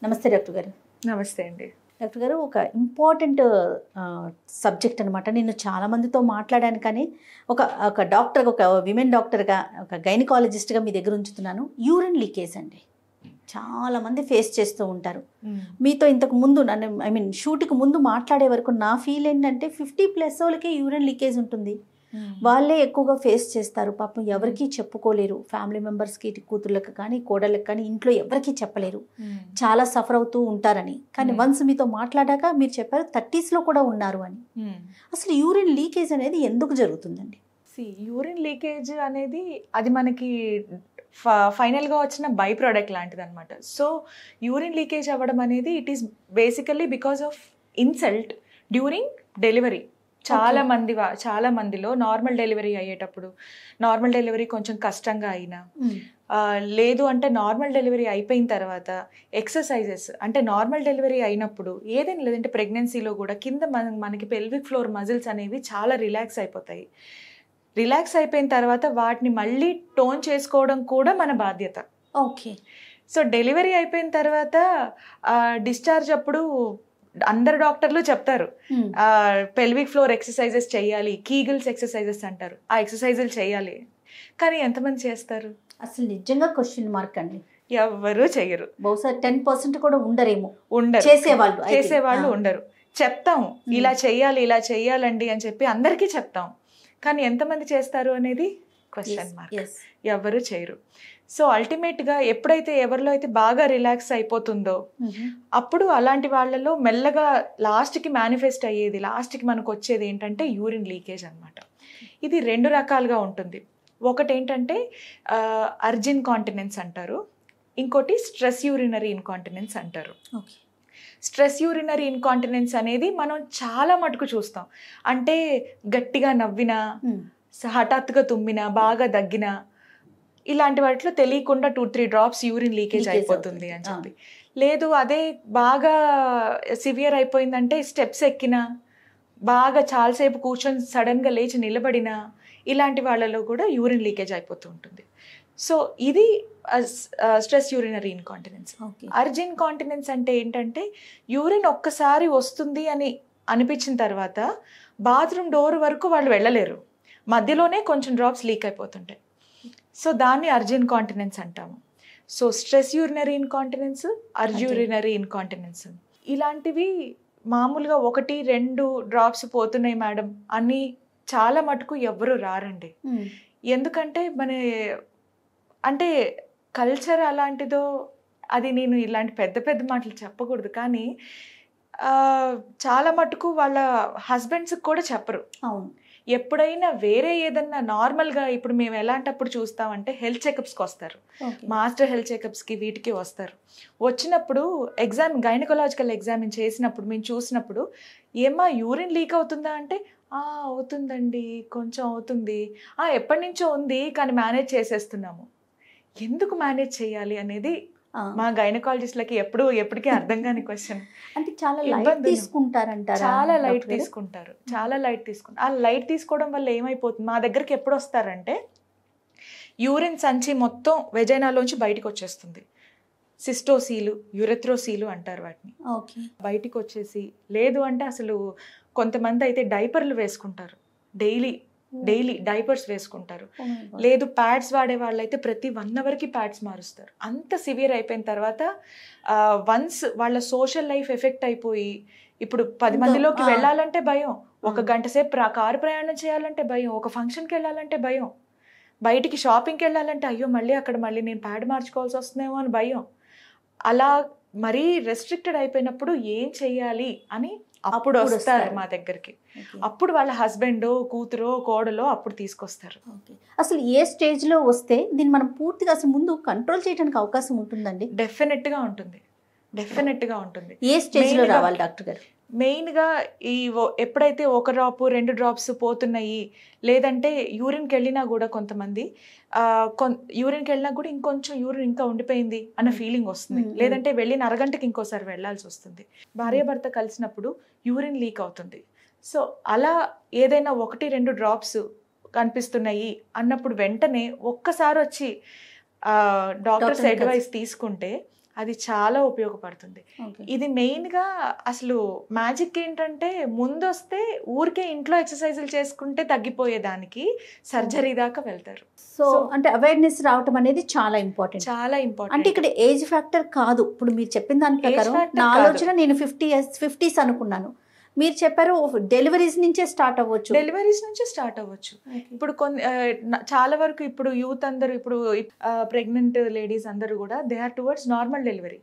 నమస్తే డాక్టర్ గారు. నమస్తే అండి. డాక్టర్ గారు, ఒక ఇంపార్టెంట్ సబ్జెక్ట్ అనమాట. నేను చాలా మందితో మాట్లాడాను, కానీ ఒక ఒక డాక్టర్, ఒక విమెన్ డాక్టర్గా, ఒక గైనకాలజిస్ట్గా మీ దగ్గర ఉంచుతున్నాను. యూరిన్ లీకేజ్ అండి చాలామంది ఫేస్ చేస్తూ ఉంటారు. మీతో ఇంతకు ముందు నన్ను షూట్కి ముందు మాట్లాడే వరకు నా ఫీల్ ఏంటంటే 50+ వాళ్ళకే యూరిన్ లీకేజ్ ఉంటుంది. వాళ్ళే ఎక్కువగా ఫేస్ చేస్తారు. పాపం ఎవరికీ చెప్పుకోలేరు. ఫ్యామిలీ మెంబర్స్కి, కూతుర్లకు కానీ కోడళ్ళకి కానీ ఇంట్లో ఎవరికీ చెప్పలేరు. చాలా సఫర్ అవుతూ ఉంటారని. కానీ వన్స్ మీతో మాట్లాడాక మీరు చెప్పారు 30sలో కూడా ఉన్నారు అని. అసలు యూరిన్ లీకేజ్ అనేది ఎందుకు జరుగుతుందండి? యూరిన్ లీకేజ్ అనేది అది మనకి ఫైనల్గా వచ్చిన బై ప్రోడక్ట్ లాంటిది అనమాట. సో యూరిన్ లీకేజ్ అవ్వడం అనేది it is basically because of insult during delivery. చాలా మందిలో నార్మల్ డెలివరీ అయ్యేటప్పుడు, నార్మల్ డెలివరీ కొంచెం కష్టంగా అయినా, లేదు అంటే నార్మల్ డెలివరీ అయిపోయిన తర్వాత ఎక్సర్సైజెస్, అంటే నార్మల్ డెలివరీ అయినప్పుడు ఏదైనా, లేదంటే ప్రెగ్నెన్సీలో కూడా కింద మనకి పెల్విక్ ఫ్లోర్ మజిల్స్ అనేవి చాలా రిలాక్స్ అయిపోతాయి. రిలాక్స్ అయిపోయిన తర్వాత వాటిని మళ్ళీ టోన్ చేసుకోవడం కూడా మన బాధ్యత. ఓకే. సో డెలివరీ అయిపోయిన తర్వాత డిశ్చార్జ్ అప్పుడు అందరు డాక్టర్లు చెప్తారు పెల్విక్ ఫ్లోర్ ఎక్సర్సైజెస్ చేయాలి, కీగిల్స్ ఎక్సర్సైజెస్ అంటారు, ఆ ఎక్సర్సైజులు చేయాలి. కానీ ఎంతమంది చేస్తారు? అసలు నిజంగా క్వశ్చన్ మార్క్ అండి. ఎవ్వరూ చెయ్యరు. బహుశా 10% కూడా ఉండరేమో. ఉండరు, చేసేవాళ్ళు ఉండరు. చెప్తాం ఇలా చెయ్యాలండి అని చెప్పి అందరికీ చెప్తాం, కానీ ఎంతమంది చేస్తారు అనేది క్వశ్చన్ మార్క్. ఎవరు చేయరు. సో అల్టిమేట్గా ఎప్పుడైతే ఎవరిలో అయితే బాగా రిలాక్స్ అయిపోతుందో అప్పుడు అలాంటి వాళ్ళలో మెల్లగా లాస్ట్కి మేనిఫెస్ట్ అయ్యేది, లాస్ట్కి మనకు వచ్చేది ఏంటంటే యూరిన్ లీకేజ్ అనమాట. ఇది 2 రకాలుగా ఉంటుంది. ఒకటి ఏంటంటే అర్జిన్ కాంటినెన్స్ అంటారు, ఇంకోటి స్ట్రెస్ యూరినరీ ఇన్కాంటినెన్స్ అంటారు. స్ట్రెస్ యూరినరీ ఇన్కాంటినెన్స్ అనేది మనం చాలా మటుకు చూస్తాం. అంటే గట్టిగా నవ్వినా, హఠాత్తుగా తుమ్మినా, బాగా దగ్గినా, ఇలాంటి వాటిలో తెలియకుండా 2-3 డ్రాప్స్ యూరిన్ లీకేజ్ అయిపోతుంది అని చెప్పి. లేదు అదే బాగా సివియర్ అయిపోయిందంటే స్టెప్స్ ఎక్కినా, బాగా చాలాసేపు కూర్చొని సడన్గా లేచి నిలబడినా, ఇలాంటి వాళ్ళలో కూడా యూరిన్ లీకేజ్ అయిపోతూ ఉంటుంది. సో ఇది స్ట్రెస్ యూరినరీ ఇన్కాంటినెన్స్. అర్జిన్ కాంటినెన్స్ అంటే ఏంటంటే యూరిన్ ఒక్కసారి వస్తుంది అని అనిపించిన తర్వాత బాత్రూమ్ డోర్ వరకు వాళ్ళు వెళ్ళలేరు, మధ్యలోనే కొంచెం డ్రాప్స్ లీక్ అయిపోతుంటాయి. సో దాన్ని అర్జిన్ కాంటినెన్స్ అంటాము. So stress urinary incontinence, urge urinary incontinence, ఇలాంటివి మామూలుగా 1-2 డ్రాప్స్ పోతున్నాయి మేడం అని చాలా మటుకు ఎవ్వరూ రారండి. ఎందుకంటే అంటే కల్చర్ అలాంటిదో, అది నేను ఇలాంటి పెద్ద పెద్ద మాటలు చెప్పకూడదు, కానీ చాలా మటుకు వాళ్ళ హస్బెండ్స్కి కూడా చెప్పరు. అవును. ఎప్పుడైనా వేరే ఏదన్నా నార్మల్గా, ఇప్పుడు మేము ఎలాంటప్పుడు చూస్తామంటే హెల్త్ చెకప్స్కి వస్తారు, మాస్టర్ హెల్త్ చెకప్స్కి వీటికి వస్తారు. వచ్చినప్పుడు గైనకలాజికల్ ఎగ్జామిన్ చేసినప్పుడు మేము చూసినప్పుడు, ఏమా యూరిన్ లీక్ అవుతుందా అంటే, అవుతుందండి, కొంచెం అవుతుంది, ఎప్పటి నుంచో ఉంది కానీ మేనేజ్ చేసేస్తున్నాము. ఎందుకు మేనేజ్ చేయాలి అనేది మా గైనకాలజిస్ట్లకి ఎప్పటికీ అర్థం కాని క్వశ్చన్. అంటే చాలా లైట్ తీసుకుంటారంటారు. చాలా లైట్ తీసుకుంటారు. ఆ లైట్ తీసుకోవడం వల్ల ఏమైపోతుంది, మా దగ్గరికి ఎప్పుడు వస్తారంటే యూరిన్ సంచి మొత్తం వెజైనాలోంచి బయటకు వచ్చేస్తుంది. సిస్టోసీలు, యురెథ్రోసీలు అంటారు వాటిని. బయటికి వచ్చేసి, లేదు అంటే అసలు కొంతమంది అయితే డైపర్లు వేసుకుంటారు, డైలీ డైపర్స్ వేసుకుంటారు. లేదు ప్యాడ్స్ వాడే వాళ్ళైతే ప్రతి 1 అవర్కి ప్యాడ్స్ మారుస్తారు. అంత సివియర్ అయిపోయిన తర్వాత వన్స్ వాళ్ళ సోషల్ లైఫ్ ఎఫెక్ట్ అయిపోయి, ఇప్పుడు 10 మందిలోకి వెళ్ళాలంటే భయం, 1 గంట సేపు కారు ప్రయాణం చేయాలంటే భయం, ఒక ఫంక్షన్కి వెళ్ళాలంటే భయం, బయటికి షాపింగ్కి వెళ్ళాలంటే అయ్యో మళ్ళీ నేను ప్యాడ్ మార్చుకోవాల్సి వస్తుందేమో అని భయం. అలా మరీ రెస్ట్రిక్టెడ్ అయిపోయినప్పుడు ఏం చెయ్యాలి అని అప్పుడు వస్తారు మా దగ్గరికి. అప్పుడు వాళ్ళ హస్బెండ్, కూతురో, కోడలో అప్పుడు తీసుకొస్తారు. అసలు ఏ స్టేజ్లో వస్తే దీన్ని మనం పూర్తిగా అసలు ముందు కంట్రోల్ చేయడానికి అవకాశం ఉంటుందండి? డెఫినెట్గా ఉంటుంది. ఏ స్టేజ్లో రావాలి డాక్టర్ గారు? మెయిన్గా ఎప్పుడైతే 1 డ్రాప్ 2 డ్రాప్స్ పోతున్నాయి, లేదంటే యూరిన్కి వెళ్ళినా కూడా కొంతమంది యూరిన్కి వెళ్ళినా కూడా ఇంకొంచెం యూరిన్ ఇంకా ఉండిపోయింది అన్న ఫీలింగ్ వస్తుంది, లేదంటే వెళ్ళిన అరగంటకి ఇంకోసారి వెళ్ళాల్సి వస్తుంది. భార్యాభర్త కలిసినప్పుడు యూరిన్ లీక్ అవుతుంది. సో అలా ఏదైనా 1-2 డ్రాప్స్ కనిపిస్తున్నాయి అన్నప్పుడు వెంటనే ఒక్కసారి వచ్చి డాక్టర్స్ అడ్వైస్ తీసుకుంటే అది చాలా ఉపయోగపడుతుంది. ఇది మెయిన్గా అసలు మ్యాజిక్ ఏంటంటే ముందు వస్తే ఊరికే ఇంట్లో ఎక్సర్సైజులు చేసుకుంటే తగ్గిపోయేదానికి సర్జరీ దాకా వెళ్తారు. సో అంటే అవేర్నెస్ రావటం అనేది చాలా ఇంపార్టెంట్. చాలా ఇంపార్టెంట్. అంటే ఇక్కడ ఏజ్ ఫ్యాక్టర్ కాదు. ఇప్పుడు మీరు చెప్పిన దాని ప్రకారం నా ఆలోచన నేను 50s అనుకున్నాను. మీరు చెప్పారు డెలివరీస్ నుంచే స్టార్ట్ అవ్వచ్చు. డెలివరీస్ నుంచే స్టార్ట్ అవ్వచ్చు. ఇప్పుడు చాలా వరకు ఇప్పుడు యూత్ అందరూ, ఇప్పుడు ప్రెగ్నెంట్ లేడీస్ అందరూ కూడా they are towards normal delivery.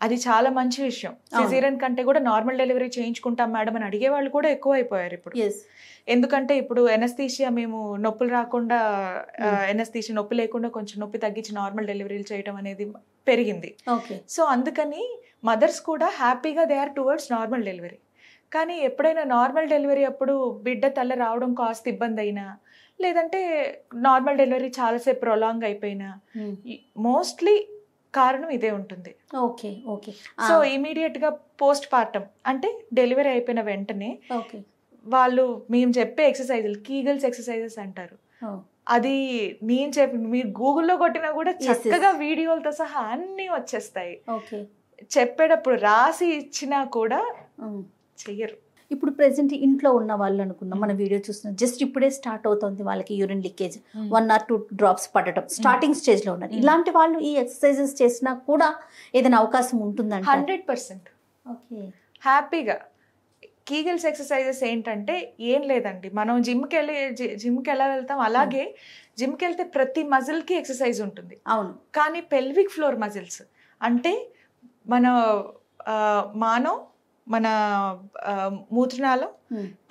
అది చాలా మంచి విషయం. సిజేరియన్ కంటే కూడా నార్మల్ డెలివరీ చేయించుకుంటాం మేడం అని అడిగే వాళ్ళు కూడా ఎక్కువ అయిపోయారు ఇప్పుడు. ఎందుకంటే ఇప్పుడు ఎనస్థీషియా మేము నొప్పులు రాకుండా, ఎనస్థీషియా నొప్పి లేకుండా కొంచెం నొప్పి తగ్గించి నార్మల్ డెలివరీలు చేయడం అనేది పెరిగింది. సో అందుకని మదర్స్ కూడా హ్యాపీగా they are towards normal delivery. కానీ ఎప్పుడైనా నార్మల్ డెలివరీ అప్పుడు బిడ్డ తల రావడం కాస్త ఇబ్బంది అయినా, లేదంటే నార్మల్ డెలివరీ చాలాసేపు ప్రొలాంగ్ అయిపోయినా, మోస్ట్లీ కారణం ఇదే ఉంటుంది. Okay okay. సో ఇమీడియట్ గా పోస్ట్ పార్టం అంటే డెలివరీ అయిపోయిన వెంటనే వాళ్ళు మేము చెప్పే ఎక్సర్సైజులు కీగల్స్ ఎక్సర్సైజెస్ అంటారు. అది నేను మీరు గూగుల్లో కొట్టినా కూడా చక్కగా వీడియోలతో సహా అన్నీ వచ్చేస్తాయి. చెప్పేటప్పుడు రాసి ఇచ్చినా కూడా చెయ్యరు. ఇప్పుడు ప్రెసెంట్ ఇంట్లో ఉన్న వాళ్ళు అనుకున్నాం, మన వీడియో చూస్తున్నాం, జస్ట్ ఇప్పుడే స్టార్ట్ అవుతుంది వాళ్ళకి యూరిన్ లీకేజ్, 1 or 2 drops పడటం, స్టార్టింగ్ స్టేజ్ లో ఉన్నారు. ఇలాంటి వాళ్ళు ఈ ఎక్సర్సైజెస్ చేసినా కూడా ఏదైనా అవకాశం ఉంటుందంట? 100%. ఓకే, హ్యాపీగా. కీగల్స్ ఎక్సర్సైజెస్ ఏంటంటే ఏం లేదండి, మనం జిమ్కి ఎలా వెళ్తాం అలాగే జిమ్కి వెళ్తే ప్రతి మజిల్కి ఎక్సర్సైజ్ ఉంటుంది. అవును. కానీ పెల్విక్ ఫ్లోర్ మజిల్స్ అంటే మన మన మూత్రనాళం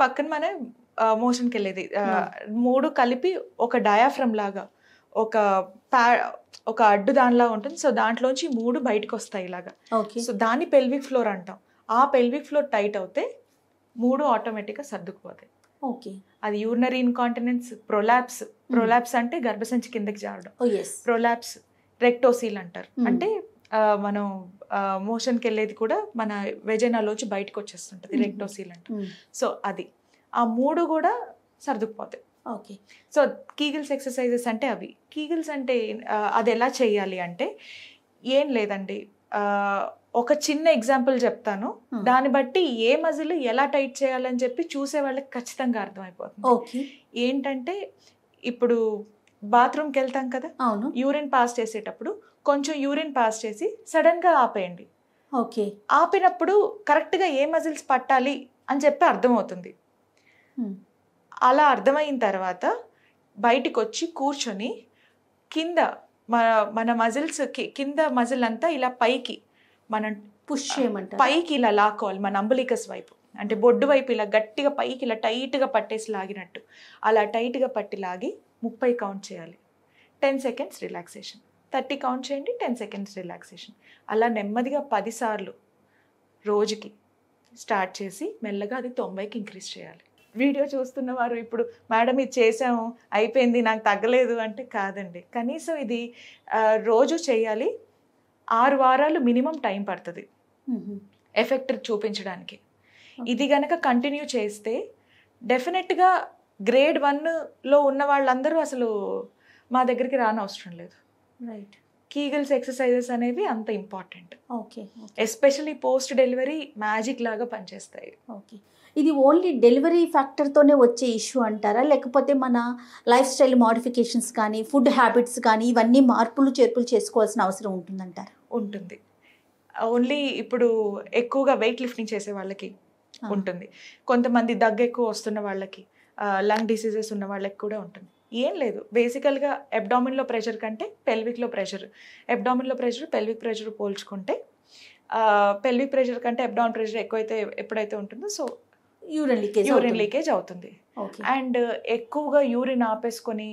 పక్కన మన మోషన్కి వెళ్ళేది 3 కలిపి ఒక డయాఫ్రమ్ లాగా ఒక అడ్డు దానిలా ఉంటుంది. సో దాంట్లోంచి 3 బయటకు వస్తాయి ఇలాగా. సో దాన్ని పెల్విక్ ఫ్లోర్ అంటాం. ఆ పెల్విక్ ఫ్లోర్ టైట్ అవుతే 3 ఆటోమేటిక్గా సర్దుకుపోతాయి. ఓకే. అది యూరినరీ ఇన్కాంటినెన్స్, ప్రొలాప్స్ అంటే గర్భసంచి కిందకి జారడం, ప్రొలాప్స్, రెక్టోసీల్ అంటారు. అంటే మనం మోషన్కి వెళ్ళేది కూడా మన వెజైనాలోంచి బయటకు వచ్చేస్తుంటుంది, రెక్టోసీల్ అంటారు. సో అది ఆ 3 కూడా సర్దుకుపోతాయి. ఓకే. సో కీగిల్స్ ఎక్సర్సైజెస్ అంటే అవి. కీగిల్స్ అంటే అది ఎలా చేయాలి అంటే ఏం లేదండి, ఒక చిన్న ఎగ్జాంపుల్ చెప్తాను, దాన్ని బట్టి ఏ మజిల్ ఎలా టైట్ చేయాలని చెప్పి చూసే వాళ్ళకి ఖచ్చితంగా అర్థమైపోతుంది. ఏంటంటే ఇప్పుడు బాత్రూమ్కి వెళ్తాం కదా, యూరిన్ పాస్ చేసేటప్పుడు కొంచెం యూరిన్ పాస్ చేసి సడన్ గా ఆపేయండి. ఓకే. ఆపినప్పుడు కరెక్ట్ గా ఏ మజిల్స్ పట్టాలి అని చెప్పి అర్థమవుతుంది. అలా అర్థమైన తర్వాత బయటికి వచ్చి కూర్చొని కింద మన మజిల్స్ కింద మజిల్ అంతా ఇలా పైకి మనం పుష్ చేయమంటారు, పైకి ఇలా లాక్కోవాలి. మన అంబులికస్ వైపు అంటే బొడ్డు వైపు ఇలా గట్టిగా పైకి ఇలా టైట్గా పట్టేసి లాగినట్టు అలా టైట్గా పట్టి లాగి 30 కౌంట్ చేయాలి. 10 seconds రిలాక్సేషన్. 30 కౌంట్ చేయండి, 10 seconds రిలాక్సేషన్. అలా నెమ్మదిగా 10 సార్లు రోజుకి స్టార్ట్ చేసి మెల్లగా అది 90కి ఇంక్రీజ్ చేయాలి. వీడియో చూస్తున్న వారు ఇప్పుడు మేడం ఇది చేసాము అయిపోయింది నాకు తగ్గలేదు అంటే కాదండి, కనీసం ఇది రోజు చేయాలి. 6 వారాలు మినిమం టైం పడుతుంది ఎఫెక్ట్ చూపించడానికి. ఇది గనక కంటిన్యూ చేస్తే డెఫినెట్గా గ్రేడ్ 1లో ఉన్న వాళ్ళందరూ అసలు మా దగ్గరికి రానవసరం లేదు. రైట్. కీగల్స్ ఎక్సర్సైజెస్ అనేవి అంత important. Okay. Especially post delivery magic లాగా పనిచేస్తాయి. ఓకే. ఇది ఓన్లీ డెలివరీ ఫ్యాక్టర్తోనే వచ్చే ఇష్యూ అంటారా, లేకపోతే మన లైఫ్ స్టైల్ మోడిఫికేషన్స్ కానీ ఫుడ్ హ్యాబిట్స్ కానీ ఇవన్నీ మార్పులు చేర్పులు చేసుకోవాల్సిన అవసరం ఉంటుందంటారా? ఉంటుంది. ఓన్లీ ఇప్పుడు ఎక్కువగా వెయిట్ లిఫ్టింగ్ చేసే వాళ్ళకి ఉంటుంది, కొంతమంది దగ్గు ఎక్కువ వస్తున్న వాళ్ళకి, లంగ్ డిసీజెస్ ఉన్న వాళ్ళకి కూడా ఉంటుంది. ఏం లేదు, బేసికల్గా అబ్డామిన్లో ప్రెషర్ కంటే పెల్విక్లో ప్రెషర్, అబ్డామిన్లో ప్రెషర్ పెల్విక్ ప్రెషర్ పోల్చుకుంటే పెల్విక్ ప్రెషర్ కంటే అబ్డామిన్ ప్రెషర్ ఎప్పుడైతే ఉంటుందో సో యూరిన్ లీకేజ్ అవుతుంది. అండ్ ఎక్కువగా యూరిన్ ఆపేసుకొని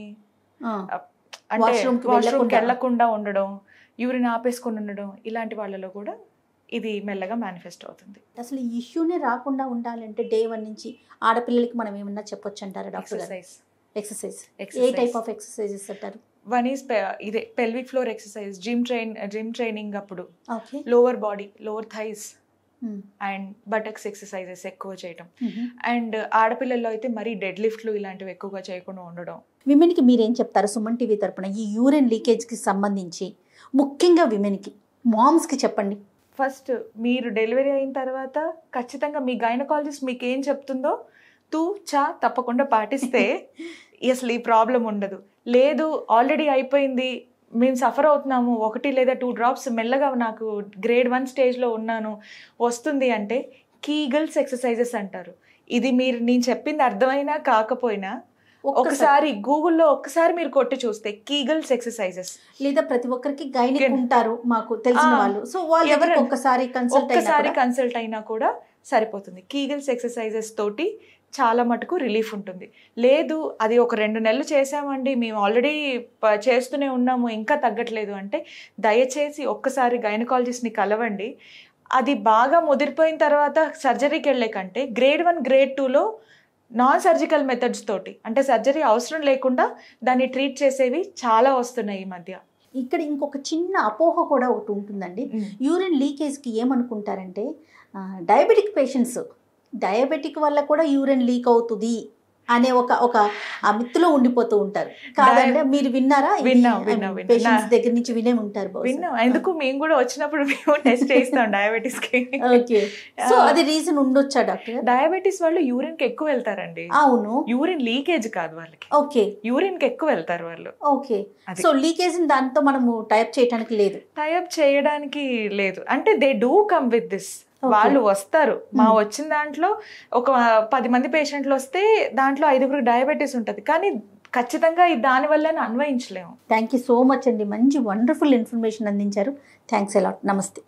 అంటే వాష్రూమ్కి వెళ్లకుండా ఉండడం, యూరిన్ ఆపేసుకొని ఉండడం, ఇలాంటి వాళ్ళలో కూడా ఇది మెల్లగా మేనిఫెస్ట్ అవుతుంది. అసలు ఈ ఇష్యూనే రాకుండా ఉండాలంటే డే 1 నుంచి ఆడపిల్లలకి మనం ఏమన్నా చెప్పొచ్చు అంటారా డాక్టర్? ఎక్సర్సైజ్ ఏ టైప్ ఆఫ్ ఎక్సర్సైజెస్ అంటారు? వన్ ఈస్ ఇదే pelvic floor exercise, gym training అప్పుడు lower body, lower thighs and buttocks exercises ఎక్కువ చేయడం. అండ్ ఆడపిల్లల్లో అయితే మరీ డెడ్ లిఫ్ట్లు ఇలాంటివి ఎక్కువగా చేయకుండా ఉండడం. విమెన్కి మీరేం చెప్తారు సుమన్ టీవీ తరపున ఈ యూరిన్ లీకేజ్కి సంబంధించి? ముఖ్యంగా విమెన్కి మామ్స్కి చెప్పండి. ఫస్ట్ మీరు డెలివరీ అయిన తర్వాత ఖచ్చితంగా మీ గైనకాలజిస్ట్ మీకు ఏం చెప్తుందో తప్పకుండా పాటిస్తే అసలు ఈ ప్రాబ్లం ఉండదు. లేదు ఆల్రెడీ అయిపోయింది, మేము సఫర్ అవుతున్నాము, 1 లేదా 2 డ్రాప్స్ మెల్లగా నాకు గ్రేడ్ 1 స్టేజ్లో ఉన్నాను వస్తుంది అంటే కీగల్స్ ఎక్సర్సైజెస్ అంటారు. ఇది నేను చెప్పింది అర్థమైనా కాకపోయినా ఒకసారి గూగుల్లో మీరు కొట్టి చూస్తే కీగల్స్ ఎక్సర్సైజెస్, లేదా ప్రతి ఒక్కరికి గైనిక్ ఉంటారు మాకు తెలిసిన వాళ్ళు, సో వాళ్ళు ఒక్కసారి కన్సల్ట్ అయినా కూడా సరిపోతుంది. కీగల్స్ ఎక్సర్సైజెస్ తోటి చాలా మటుకు రిలీఫ్ ఉంటుంది. లేదు అది ఒక 2 నెలలు చేసామండి, మేము ఆల్రెడీ చేస్తూనే ఉన్నాము, ఇంకా తగ్గట్లేదు అంటే దయచేసి ఒక్కసారి గైనకాలజిస్ట్ని కలవండి. అది బాగా ముదిరిపోయిన తర్వాత సర్జరీకి వెళ్ళే కంటే గ్రేడ్ 1 గ్రేడ్ 2లో నాన్ సర్జికల్ మెథడ్స్ తోటి, అంటే సర్జరీ అవసరం లేకుండా దాన్ని ట్రీట్ చేసేవి చాలా వస్తున్నాయి ఈ మధ్య. ఇక్కడ ఇంకొక చిన్న అపోహ కూడా ఒకటి ఉంటుందండి. యూరిన్ లీకేజ్కి ఏమనుకుంటారంటే డయాబెటిక్ పేషెంట్స్, డయాబెటిక్ వల్ల కూడా యూరిన్ లీక్ అవుతుంది అనే ఒక ఆ మిత్తులో ఉండిపోతూ ఉంటారు. కాదంటే మీరు విన్నారా? పేషెంట్స్ దగ్గర నుంచి వినే ఉంటారు. ఎందుకు మేము కూడా వచ్చినప్పుడు మేము టెస్ట్ చేస్తాం డయాబెటీస్ కి. ఓకే, సో అది రీజన్ ఉండొచ్చా డాక్టర్? డయాబెటీస్ వాళ్ళు యూరిన్ కి ఎక్కువ వెళ్తారండి. అవును, యూరిన్ లీకేజ్ కాదు వాళ్ళకి. ఓకే, యూరిన్ కి ఎక్కువ వెళ్తారు వాళ్ళు. ఓకే, సో లీకేజ్ దాంతో మనము టైప్ చేయడానికి లేదు. అంటే they do come with this. వాళ్ళు వస్తారు, వచ్చిన దాంట్లో ఒక 10 మంది పేషెంట్లు వస్తే దాంట్లో 5 డయాబెటీస్ ఉంటుంది, కానీ ఖచ్చితంగా దాని వల్ల అన్వయించలేము. థ్యాంక్ యూ సో మచ్ అండి, మంచి వండర్ఫుల్ ఇన్ఫర్మేషన్ అందించారు. Thanks a lot. నమస్తే.